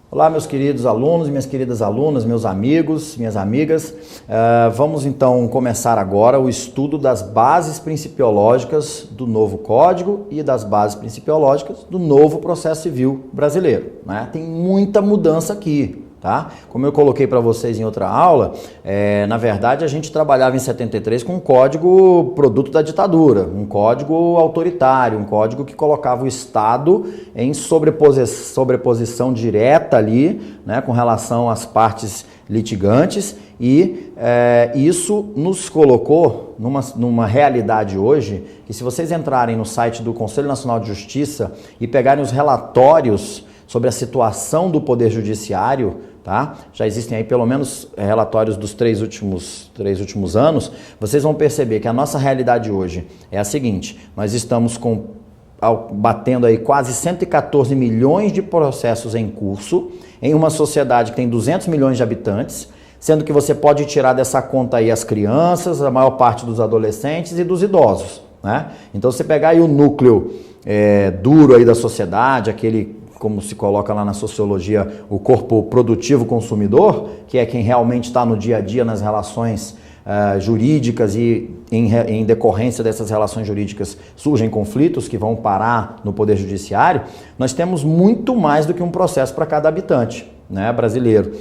Olá, meus queridos alunos, minhas queridas alunas, meus amigos, minhas amigas. Vamos então começar agora o estudo das bases principiológicas do novo Código e das bases principiológicas do novo Processo Civil brasileiro, né? Tem muita mudança aqui, tá? Como eu coloquei para vocês em outra aula, na verdade a gente trabalhava em 73 com um código produto da ditadura, um código autoritário, um código que colocava o Estado em sobreposição direta ali, né, com relação às partes litigantes, e isso nos colocou numa realidade hoje que, se vocês entrarem no site do Conselho Nacional de Justiça e pegarem os relatórios sobre a situação do Poder Judiciário, tá? Já existem aí pelo menos relatórios dos três últimos anos, vocês vão perceber que a nossa realidade hoje é a seguinte: nós estamos batendo aí quase 114 milhões de processos em curso, em uma sociedade que tem 200 milhões de habitantes, sendo que você pode tirar dessa conta aí as crianças, a maior parte dos adolescentes e dos idosos, né? Então, se você pegar aí o núcleo duro aí da sociedade, aquele, como se coloca lá na sociologia, o corpo produtivo consumidor, que é quem realmente está no dia a dia nas relações jurídicas, e em decorrência dessas relações jurídicas surgem conflitos que vão parar no Poder Judiciário, nós temos muito mais do que um processo para cada habitante, né, brasileiro.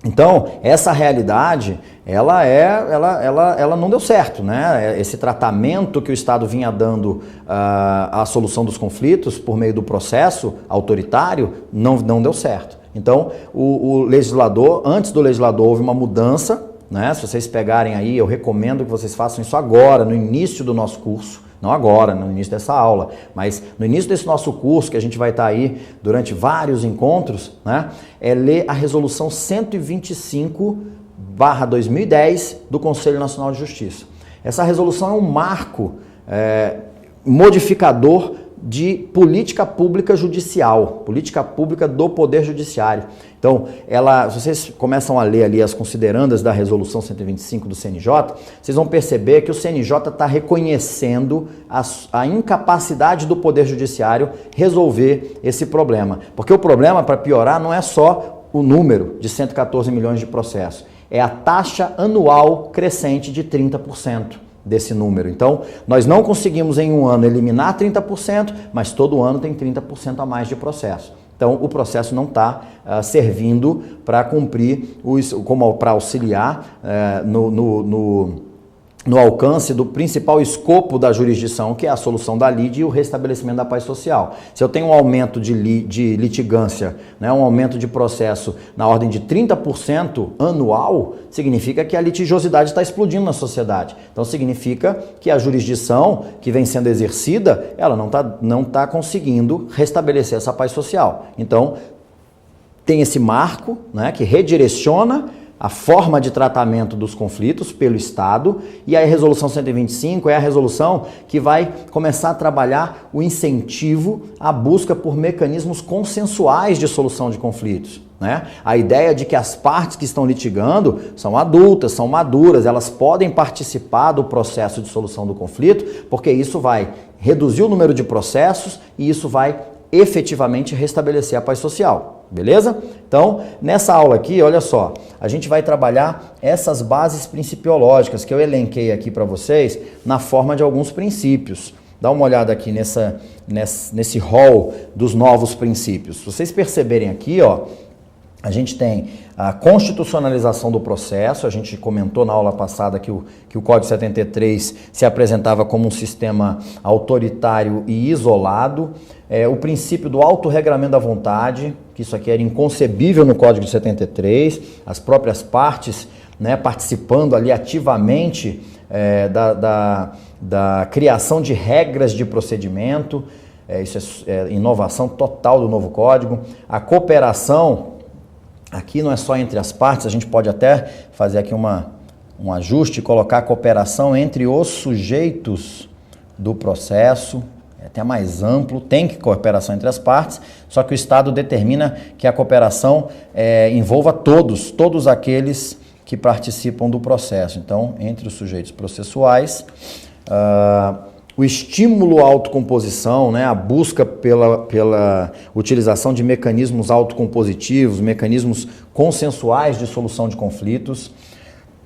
Então, essa realidade, ela não deu certo, né? Esse tratamento que o Estado vinha dando à solução dos conflitos por meio do processo autoritário não deu certo. Então, o legislador, antes do legislador, houve uma mudança, né? Se vocês pegarem aí, eu recomendo que vocês façam isso agora, no início do nosso curso. Não agora, no início dessa aula, mas no início desse nosso curso, que a gente vai estar aí durante vários encontros, né? É ler a Resolução 125/2010 do Conselho Nacional de Justiça. Essa resolução é um marco modificador de política pública judicial, política pública do Poder Judiciário. Então, se vocês começam a ler ali as considerandas da Resolução 125 do CNJ, vocês vão perceber que o CNJ está reconhecendo a incapacidade do Poder Judiciário resolver esse problema. Porque o problema, para piorar, não é só o número de 114 milhões de processos, é a taxa anual crescente de 30%. Desse número. Então, nós não conseguimos em um ano eliminar 30%, mas todo ano tem 30% a mais de processo. Então, o processo não está servindo para cumprir, para auxiliar no alcance do principal escopo da jurisdição, que é a solução da lide e o restabelecimento da paz social. Se eu tenho um aumento de litigância, né, um aumento de processo na ordem de 30% anual, significa que a litigiosidade está explodindo na sociedade. Então, significa que a jurisdição que vem sendo exercida, ela não tá conseguindo restabelecer essa paz social. Então, tem esse marco, né, que redireciona a forma de tratamento dos conflitos pelo Estado, e a Resolução 125 é a resolução que vai começar a trabalhar o incentivo à busca por mecanismos consensuais de solução de conflitos, né? A ideia de que as partes que estão litigando são adultas, são maduras, elas podem participar do processo de solução do conflito, porque isso vai reduzir o número de processos e isso vai efetivamente restabelecer a paz social. Beleza? Então, nessa aula aqui, olha só, a gente vai trabalhar essas bases principiológicas que eu elenquei aqui para vocês na forma de alguns princípios. Dá uma olhada aqui nesse rol dos novos princípios. Se vocês perceberem aqui, ó, a gente tem a constitucionalização do processo. A gente comentou na aula passada que o Código 73 se apresentava como um sistema autoritário e isolado. O princípio do autorregramento da vontade, que isso aqui era inconcebível no Código de 73, as próprias partes, né, participando ali ativamente da criação de regras de procedimento. Isso é inovação total do novo Código. A cooperação, aqui não é só entre as partes, a gente pode até fazer aqui um ajuste e colocar a cooperação entre os sujeitos do processo. É até mais amplo, tem que cooperação entre as partes, só que o Estado determina que a cooperação envolva todos aqueles que participam do processo. Então, entre os sujeitos processuais, o estímulo à autocomposição, né, a busca pela utilização de mecanismos autocompositivos, mecanismos consensuais de solução de conflitos,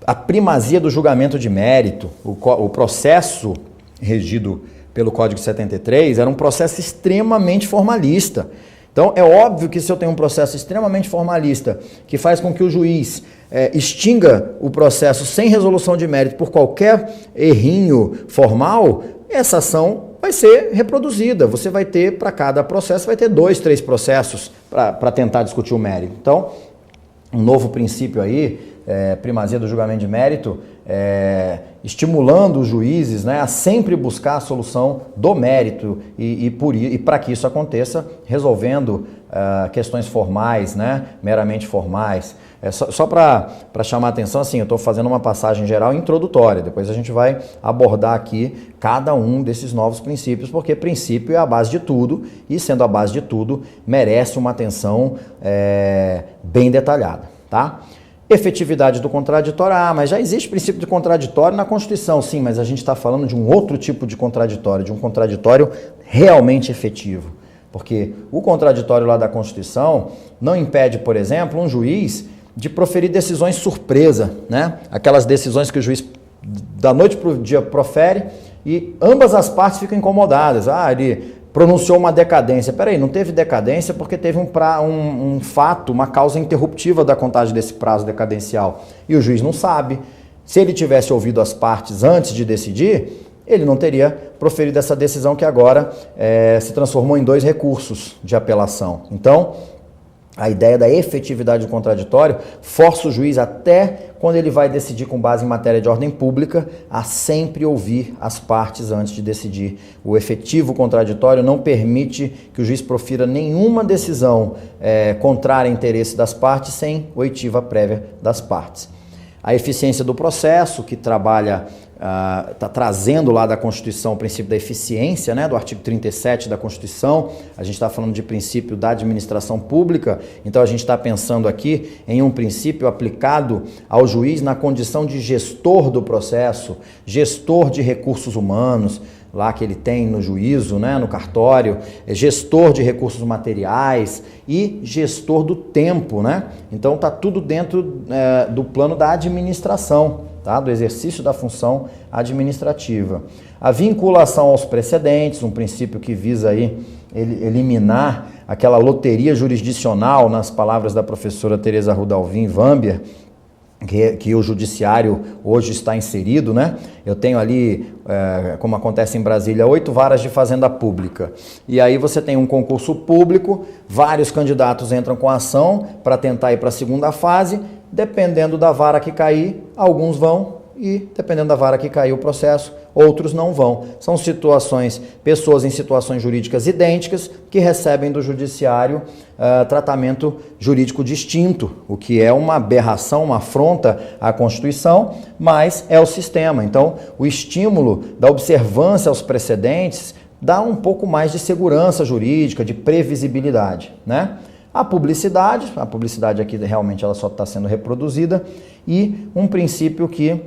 a primazia do julgamento de mérito, o processo regido pelo Código 73 era um processo extremamente formalista. Então, é óbvio que se eu tenho um processo extremamente formalista, que faz com que o juiz extinga o processo sem resolução de mérito por qualquer errinho formal, essa ação vai ser reproduzida. Você vai ter, para cada processo, vai ter 2, 3 processos para tentar discutir o mérito. Então, um novo princípio aí, primazia do julgamento de mérito, estimulando os juízes, né, a sempre buscar a solução do mérito e para que isso aconteça, resolvendo questões formais, né, meramente formais. Só para chamar a atenção, assim, eu estou fazendo uma passagem geral introdutória, depois a gente vai abordar aqui cada um desses novos princípios, porque princípio é a base de tudo e, sendo a base de tudo, merece uma atenção bem detalhada, tá? Efetividade do contraditório, mas já existe princípio de contraditório na Constituição, sim, mas a gente está falando de um outro tipo de contraditório, de um contraditório realmente efetivo. Porque o contraditório lá da Constituição não impede, por exemplo, um juiz de proferir decisões surpresa, né? Aquelas decisões que o juiz da noite para o dia profere e ambas as partes ficam incomodadas. Ele pronunciou uma decadência. Peraí, não teve decadência porque teve um fato, uma causa interruptiva da contagem desse prazo decadencial. E o juiz não sabe. Se ele tivesse ouvido as partes antes de decidir, ele não teria proferido essa decisão que agora se transformou em 2 recursos de apelação. Então, a ideia da efetividade do contraditório força o juiz, até quando ele vai decidir com base em matéria de ordem pública, a sempre ouvir as partes antes de decidir. O efetivo contraditório não permite que o juiz profira nenhuma decisão contrária ao interesse das partes sem oitiva prévia das partes. A eficiência do processo, que trabalha, está trazendo lá da Constituição o princípio da eficiência, né, do artigo 37 da Constituição. A gente está falando de princípio da administração pública, então a gente está pensando aqui em um princípio aplicado ao juiz na condição de gestor do processo, gestor de recursos humanos, lá que ele tem no juízo, né, no cartório, gestor de recursos materiais e gestor do tempo, né? Então está tudo dentro do plano da administração, tá? Do exercício da função administrativa. A vinculação aos precedentes, um princípio que visa aí eliminar aquela loteria jurisdicional, nas palavras da professora Teresa Rudalvin Wambier, que o judiciário hoje está inserido, né? Eu tenho ali, como acontece em Brasília, 8 varas de fazenda pública. E aí você tem um concurso público, vários candidatos entram com a ação para tentar ir para a segunda fase. Dependendo da vara que cair, alguns vão e, dependendo da vara que cair o processo, outros não vão. São pessoas em situações jurídicas idênticas que recebem do judiciário tratamento jurídico distinto, o que é uma aberração, uma afronta à Constituição, mas é o sistema. Então, o estímulo da observância aos precedentes dá um pouco mais de segurança jurídica, de previsibilidade, né? A publicidade aqui realmente ela só está sendo reproduzida, e um princípio que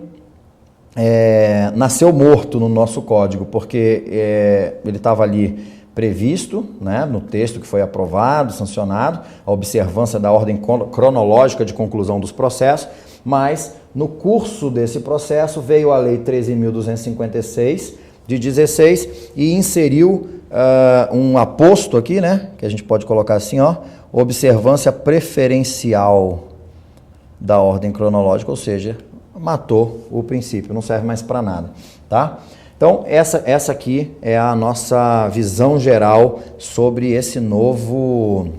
nasceu morto no nosso código, porque ele estava ali previsto, né, no texto que foi aprovado, sancionado, a observância da ordem cronológica de conclusão dos processos, mas no curso desse processo veio a Lei 13.256 de 16 e inseriu um aposto aqui, né, que a gente pode colocar assim, ó, observância preferencial da ordem cronológica, ou seja, matou o princípio, não serve mais para nada, tá? Então, essa aqui é a nossa visão geral sobre esse novo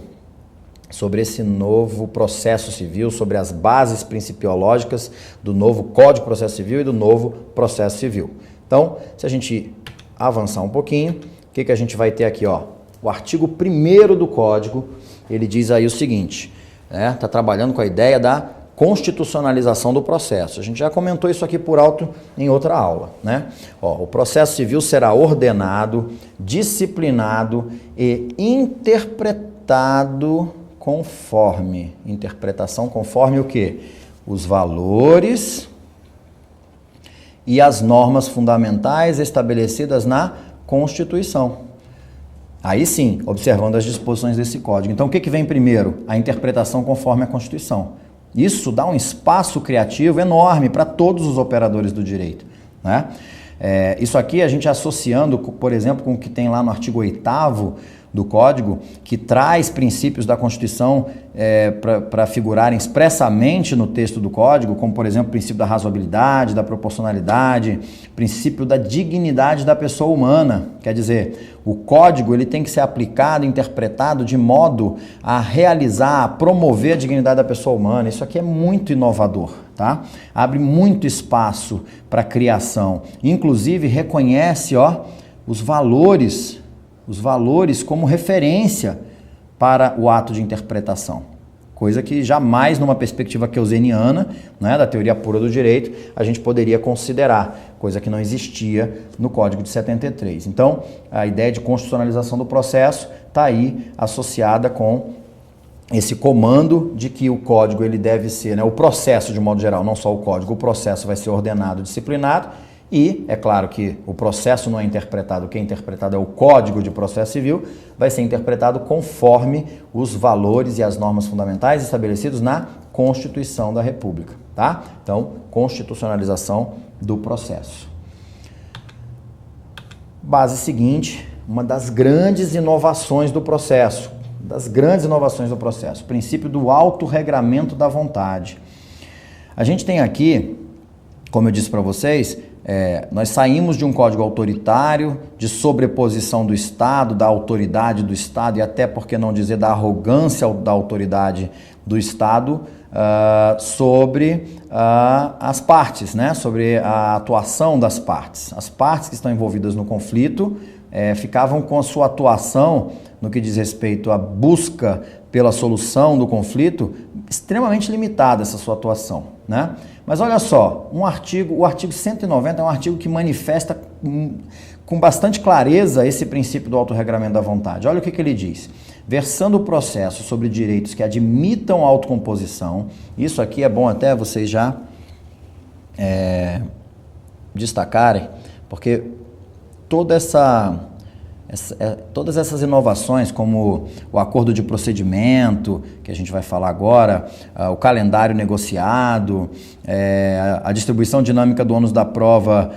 processo civil, sobre as bases principiológicas do novo Código de Processo Civil e do novo processo civil. Então, se a gente avançar um pouquinho, o que a gente vai ter aqui, ó? O artigo 1º do Código, ele diz aí o seguinte, né? Tá trabalhando com a ideia da constitucionalização do processo. A gente já comentou isso aqui por alto em outra aula, né? Ó, o processo civil será ordenado, disciplinado e interpretado conforme. Interpretação conforme o quê? Os valores e as normas fundamentais estabelecidas na Constituição. Aí sim, observando as disposições desse Código. Então, o que vem primeiro? A interpretação conforme a Constituição. Isso dá um espaço criativo enorme para todos os operadores do direito, né? Isso aqui a gente associando, por exemplo, com o que tem lá no artigo 8º do Código, que traz princípios da Constituição para figurarem expressamente no texto do Código, como, por exemplo, o princípio da razoabilidade, da proporcionalidade, princípio da dignidade da pessoa humana. Quer dizer, o Código ele tem que ser aplicado, interpretado de modo a realizar, a promover a dignidade da pessoa humana. Isso aqui é muito inovador, tá? Abre muito espaço para a criação. Inclusive, reconhece os valores como referência para o ato de interpretação. Coisa que jamais, numa perspectiva keuseniana, né, da teoria pura do direito, a gente poderia considerar, coisa que não existia no Código de 73. Então, a ideia de constitucionalização do processo está aí associada com esse comando de que o código ele deve ser, né, o processo de modo geral, não só o código, o processo vai ser ordenado, disciplinado. E é claro que o processo não é interpretado, o que é interpretado é o Código de Processo Civil, vai ser interpretado conforme os valores e as normas fundamentais estabelecidos na Constituição da República, tá? Então, constitucionalização do processo. Base seguinte, uma das grandes inovações do processo, o princípio do autorregramento da vontade. A gente tem aqui, como eu disse para vocês, nós saímos de um código autoritário, de sobreposição do Estado, da autoridade do Estado e até, por que não dizer, da arrogância da autoridade do Estado sobre as partes, né? Sobre a atuação das partes. As partes que estão envolvidas no conflito ficavam com a sua atuação no que diz respeito à busca pela solução do conflito extremamente limitada, essa sua atuação, né? Mas olha só, o artigo 190 é um artigo que manifesta com bastante clareza esse princípio do autorregramento da vontade. Olha o que ele diz. Versando o processo sobre direitos que admitam autocomposição, isso aqui é bom até vocês já destacarem, porque todas essas inovações, como o acordo de procedimento, que a gente vai falar agora, o calendário negociado, a distribuição dinâmica do ônus da prova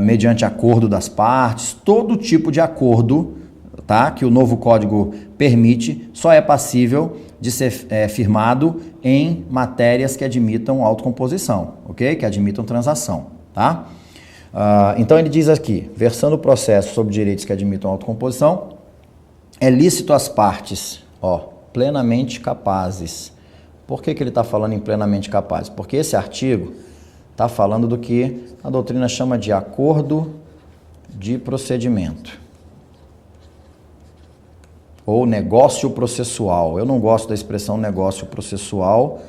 mediante acordo das partes, todo tipo de acordo, tá, que o novo código permite, só é passível de ser firmado em matérias que admitam autocomposição, ok? Que admitam transação, tá? Então ele diz aqui, versando o processo sobre direitos que admitam autocomposição, é lícito às partes, plenamente capazes. Por que ele está falando em plenamente capazes? Porque esse artigo está falando do que a doutrina chama de acordo de procedimento ou negócio processual. Eu não gosto da expressão negócio processual,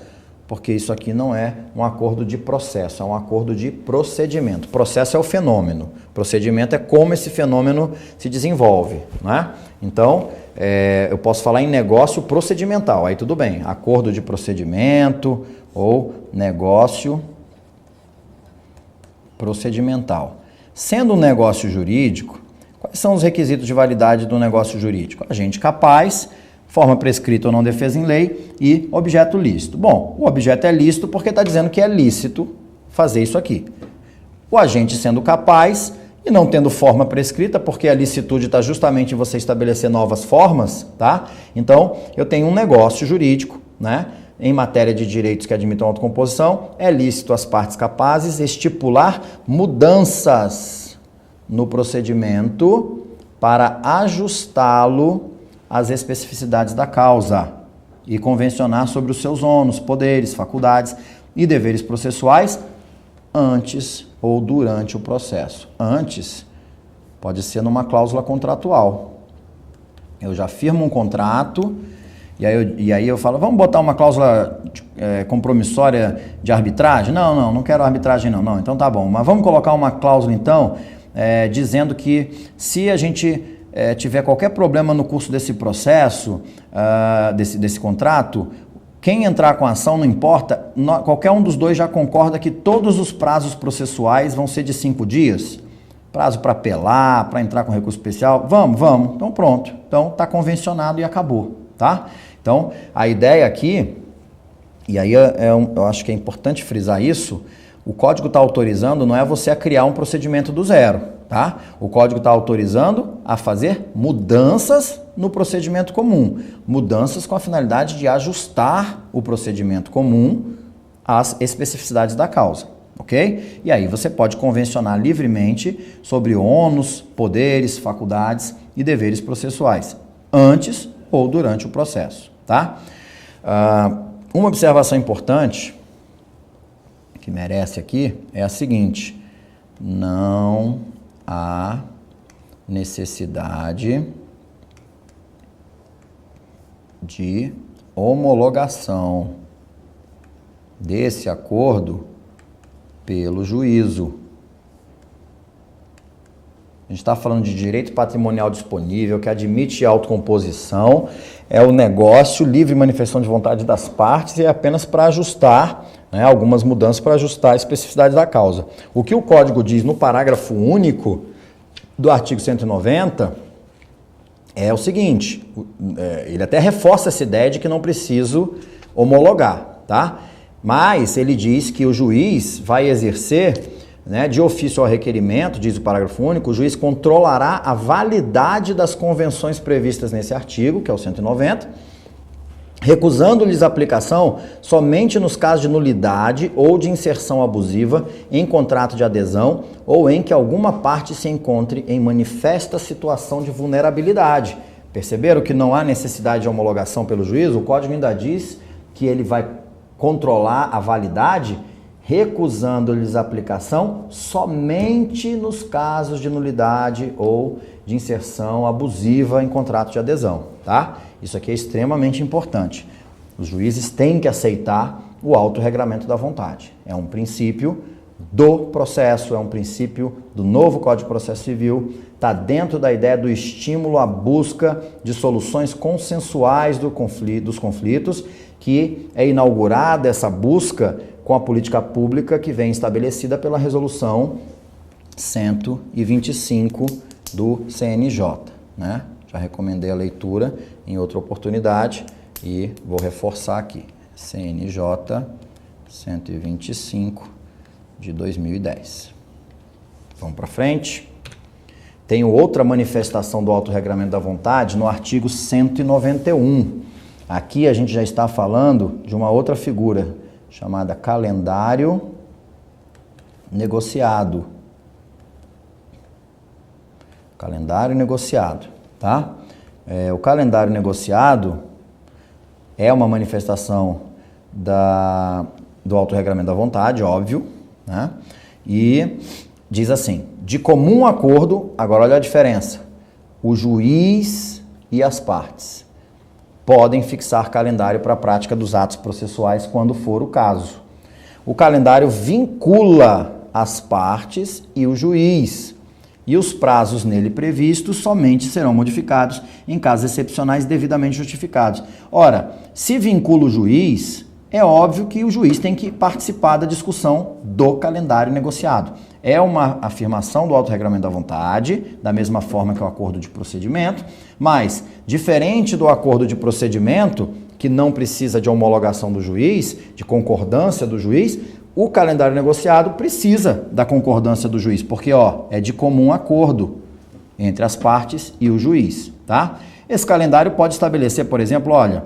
porque isso aqui não é um acordo de processo, é um acordo de procedimento. Processo é o fenômeno, procedimento é como esse fenômeno se desenvolve, né? Então, eu posso falar em negócio procedimental, aí tudo bem, acordo de procedimento ou negócio procedimental. Sendo um negócio jurídico, quais são os requisitos de validade do negócio jurídico? Agente capaz, forma prescrita ou não defesa em lei e objeto lícito. Bom, o objeto é lícito porque está dizendo que é lícito fazer isso aqui. O agente sendo capaz e não tendo forma prescrita, porque a licitude está justamente em você estabelecer novas formas, tá? Então, eu tenho um negócio jurídico, né? Em matéria de direitos que admitam autocomposição, é lícito às partes capazes estipular mudanças no procedimento para ajustá-lo às especificidades da causa e convencionar sobre os seus ônus, poderes, faculdades e deveres processuais antes ou durante o processo. Antes pode ser numa cláusula contratual. Eu já firmo um contrato e aí eu falo, vamos botar uma cláusula compromissória de arbitragem? Não quero arbitragem não. Então tá bom, mas vamos colocar uma cláusula então dizendo que se a gente tiver qualquer problema no curso desse processo, desse contrato, Quem entrar com a ação, não importa, qualquer um dos dois já concorda que todos os prazos processuais vão ser de 5 dias? Prazo para apelar, para entrar com recurso especial? Vamos. Então pronto. Então está convencionado e acabou, tá? Então a ideia aqui, e aí eu acho que é importante frisar isso, o código está autorizando não é você a criar um procedimento do zero, tá? O código está autorizando a fazer mudanças no procedimento comum. Mudanças com a finalidade de ajustar o procedimento comum às especificidades da causa, ok? E aí você pode convencionar livremente sobre ônus, poderes, faculdades e deveres processuais, antes ou durante o processo, tá? Uma observação importante que merece aqui é a seguinte: não há necessidade de homologação desse acordo pelo juízo. A gente está falando de direito patrimonial disponível, que admite autocomposição, é o negócio, livre manifestação de vontade das partes e é apenas para ajustar, né, algumas mudanças para ajustar a especificidade da causa. O que o Código diz no parágrafo único do artigo 190 é o seguinte, ele até reforça essa ideia de que não preciso homologar, tá? Mas ele diz que o juiz vai exercer, né, de ofício ao requerimento, diz o parágrafo único, o juiz controlará a validade das convenções previstas nesse artigo, que é o 190, recusando-lhes a aplicação somente nos casos de nulidade ou de inserção abusiva em contrato de adesão ou em que alguma parte se encontre em manifesta situação de vulnerabilidade. Perceberam que não há necessidade de homologação pelo juiz? O Código ainda diz que ele vai controlar a validade recusando-lhes a aplicação somente nos casos de nulidade ou de inserção abusiva em contrato de adesão, tá? Isso aqui é extremamente importante. Os juízes têm que aceitar o autorregramento da vontade. É um princípio do processo, é um princípio do novo Código de Processo Civil, está dentro da ideia do estímulo à busca de soluções consensuais dos conflitos, que é inaugurada essa busca com a política pública que vem estabelecida pela Resolução 125 do CNJ, né? Já recomendei a leitura em outra oportunidade e vou reforçar aqui. CNJ 125 de 2010. Vamos para frente. Tenho outra manifestação do autorregramento da vontade no artigo 191. Aqui a gente já está falando de uma outra figura chamada calendário negociado. Calendário negociado, tá? O calendário negociado é uma manifestação do autorregramento da vontade, óbvio, né? E diz assim, de comum acordo, agora olha a diferença, o juiz e as partes podem fixar calendário para a prática dos atos processuais quando for o caso. O calendário vincula as partes e o juiz, e os prazos nele previstos somente serão modificados em casos excepcionais devidamente justificados. Ora, se vincula o juiz, é óbvio que o juiz tem que participar da discussão do calendário negociado. É uma afirmação do autorregramento da vontade, da mesma forma que o acordo de procedimento, mas, diferente do acordo de procedimento, que não precisa de homologação do juiz, de concordância do juiz, o calendário negociado precisa da concordância do juiz, porque é de comum acordo entre as partes e o juiz, tá? Esse calendário pode estabelecer, por exemplo, olha,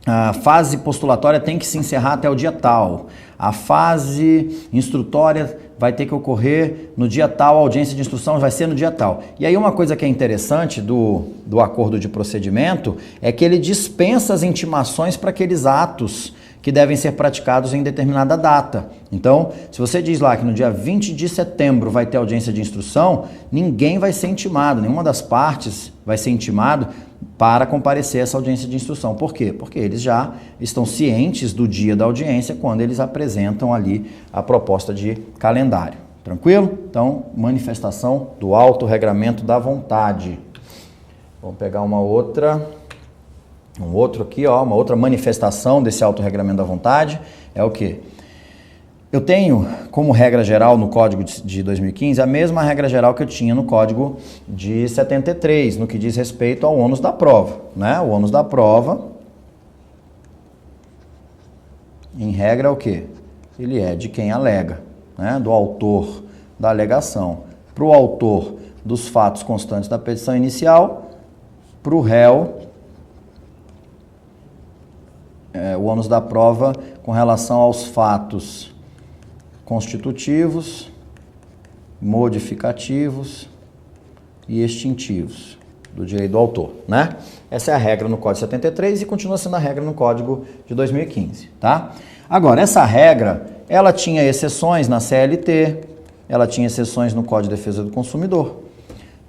a fase postulatória tem que se encerrar até o dia tal, a fase instrutória vai ter que ocorrer no dia tal, a audiência de instrução vai ser no dia tal. E aí uma coisa que é interessante do acordo de procedimento é que ele dispensa as intimações para aqueles atos que devem ser praticados em determinada data. Então, se você diz lá que no dia 20 de setembro vai ter audiência de instrução, ninguém vai ser intimado, nenhuma das partes vai ser intimado para comparecer a essa audiência de instrução. Por quê? Porque eles já estão cientes do dia da audiência quando eles apresentam ali a proposta de calendário. Tranquilo? Então, manifestação do autorregramento da vontade. Vamos pegar uma outra. Um outro aqui, ó, uma outra manifestação desse autorregramento da vontade é o quê? Eu tenho como regra geral no Código de 2015 a mesma regra geral que eu tinha no Código de 73, no que diz respeito ao ônus da prova, né? O ônus da prova, em regra, é o quê? Ele é de quem alega, né? Do autor da alegação. Para o autor dos fatos constantes da petição inicial, para o réu, o ônus da prova com relação aos fatos constitutivos, modificativos e extintivos do direito do autor, né? Essa é a regra no Código 73 e continua sendo a regra no Código de 2015, tá? Agora, essa regra, ela tinha exceções na CLT, ela tinha exceções no Código de Defesa do Consumidor,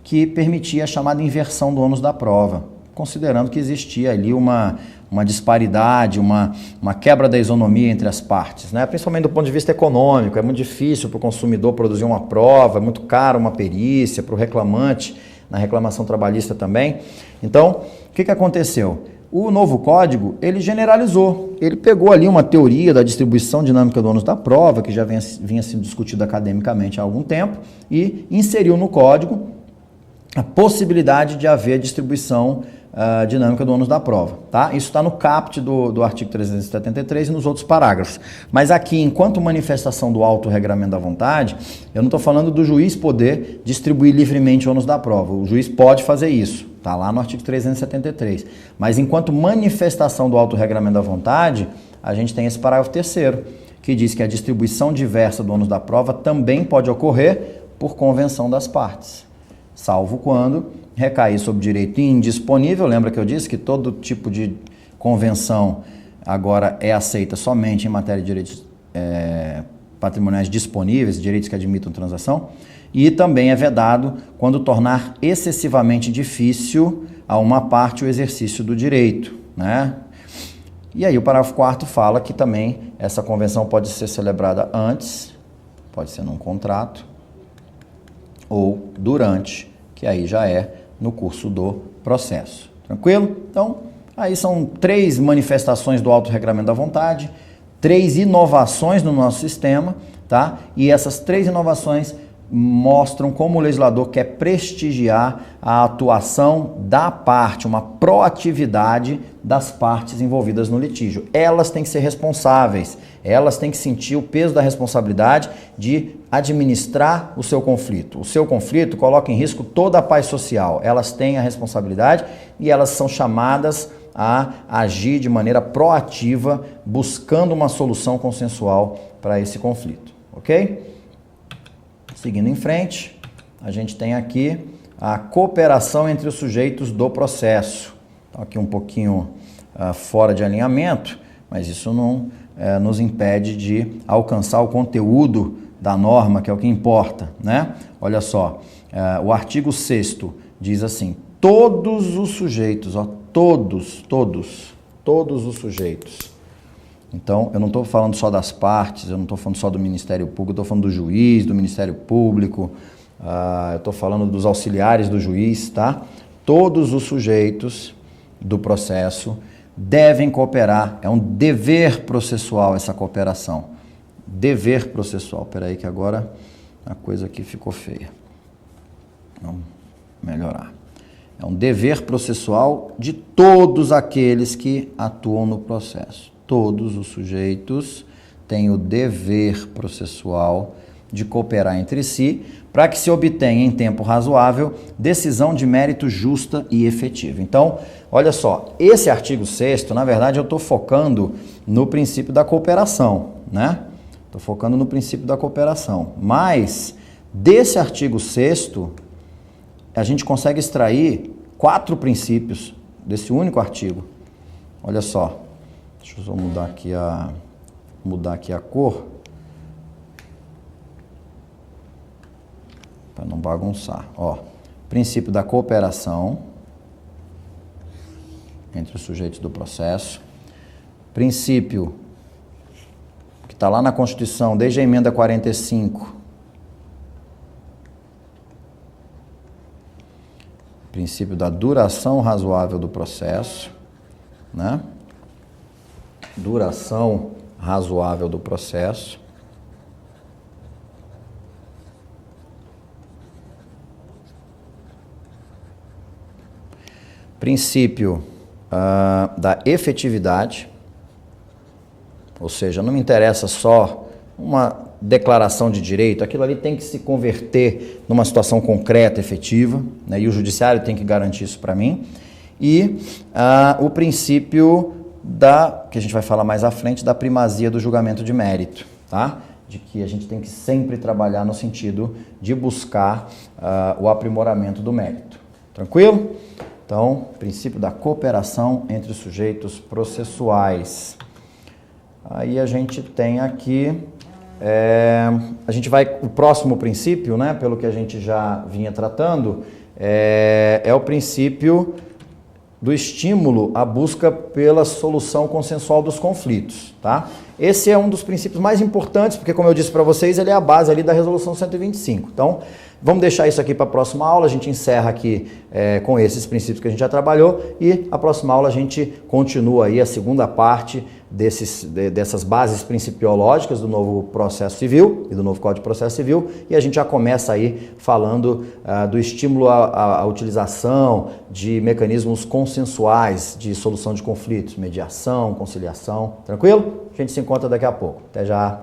que permitia a chamada inversão do ônus da prova, considerando que existia ali uma disparidade, uma quebra da isonomia entre as partes, né? Principalmente do ponto de vista econômico. É muito difícil para o consumidor produzir uma prova, é muito caro uma perícia, para o reclamante, na reclamação trabalhista também. Então, o que aconteceu? O novo código, ele generalizou, ele pegou ali uma teoria da distribuição dinâmica do ônus da prova, que já vinha sendo discutida academicamente há algum tempo, e inseriu no código a possibilidade de haver distribuição dinâmica do ônus da prova, tá? Isso está no caput do artigo 373 e nos outros parágrafos. Mas aqui, enquanto manifestação do autorregramento da vontade, eu não estou falando do juiz poder distribuir livremente o ônus da prova. O juiz pode fazer isso, tá lá no artigo 373. Mas enquanto manifestação do autorregramento da vontade, a gente tem esse parágrafo terceiro, que diz que a distribuição diversa do ônus da prova também pode ocorrer por convenção das partes, salvo quando recair sobre direito indisponível. Lembra que eu disse que todo tipo de convenção agora é aceita somente em matéria de direitos patrimoniais disponíveis, direitos que admitam transação, e também é vedado quando tornar excessivamente difícil a uma parte o exercício do direito, né? E aí o parágrafo 4º fala que também essa convenção pode ser celebrada antes, pode ser num contrato, ou durante, que aí já é no curso do processo. Tranquilo? Então, aí são 3 manifestações do autorregramento da vontade, 3 inovações no nosso sistema, tá? E essas 3 inovações mostram como o legislador quer prestigiar a atuação da parte, uma proatividade das partes envolvidas no litígio. Elas têm que ser responsáveis, elas têm que sentir o peso da responsabilidade de administrar o seu conflito. O seu conflito coloca em risco toda a paz social. Elas têm a responsabilidade e elas são chamadas a agir de maneira proativa, buscando uma solução consensual para esse conflito, ok? Seguindo em frente, a gente tem aqui a cooperação entre os sujeitos do processo. Então, aqui um pouquinho fora de alinhamento, mas isso não nos impede de alcançar o conteúdo da norma, que é o que importa, né? Olha só, o artigo 6º diz assim: todos os sujeitos, ó, todos os sujeitos. Então, eu não estou falando só das partes, eu não estou falando só do Ministério Público, eu estou falando do juiz, do Ministério Público, eu estou falando dos auxiliares do juiz, tá? Todos os sujeitos do processo devem cooperar, é um dever processual essa cooperação. Dever processual, peraí que agora a coisa aqui ficou feia. Vamos melhorar. É um dever processual de todos aqueles que atuam no processo. Todos os sujeitos têm o dever processual de cooperar entre si para que se obtenha em tempo razoável decisão de mérito justa e efetiva. Então, olha só, esse artigo 6º, na verdade, eu estou focando no princípio da cooperação, né? Estou focando no princípio da cooperação. Mas, desse artigo 6º, a gente consegue extrair 4 princípios desse único artigo. Olha só. Deixa eu só mudar aqui a cor para não bagunçar. Ó, princípio da cooperação entre os sujeitos do processo. Princípio que está lá na Constituição, desde a emenda 45. Princípio da duração razoável do processo. né? Duração razoável do processo. Princípio da efetividade, ou seja, não me interessa só uma declaração de direito, aquilo ali tem que se converter numa situação concreta, efetiva, né? E o judiciário tem que garantir isso para mim. E o princípio que a gente vai falar mais à frente, da primazia do julgamento de mérito, tá? De que a gente tem que sempre trabalhar no sentido de buscar o aprimoramento do mérito. Tranquilo? Então, princípio da cooperação entre os sujeitos processuais. Aí a gente tem aqui, o próximo princípio, né, pelo que a gente já vinha tratando, é o princípio do estímulo à busca pela solução consensual dos conflitos, tá? Esse é um dos princípios mais importantes, porque, como eu disse para vocês, ele é a base ali da resolução 125. Então, vamos deixar isso aqui para a próxima aula, a gente encerra aqui com esses princípios que a gente já trabalhou, e a próxima aula a gente continua aí a segunda parte dessas bases principiológicas do novo processo civil e do novo Código de Processo Civil, e a gente já começa aí falando do estímulo à utilização de mecanismos consensuais de solução de conflitos, mediação, conciliação, tranquilo? A gente se encontra daqui a pouco. Até já!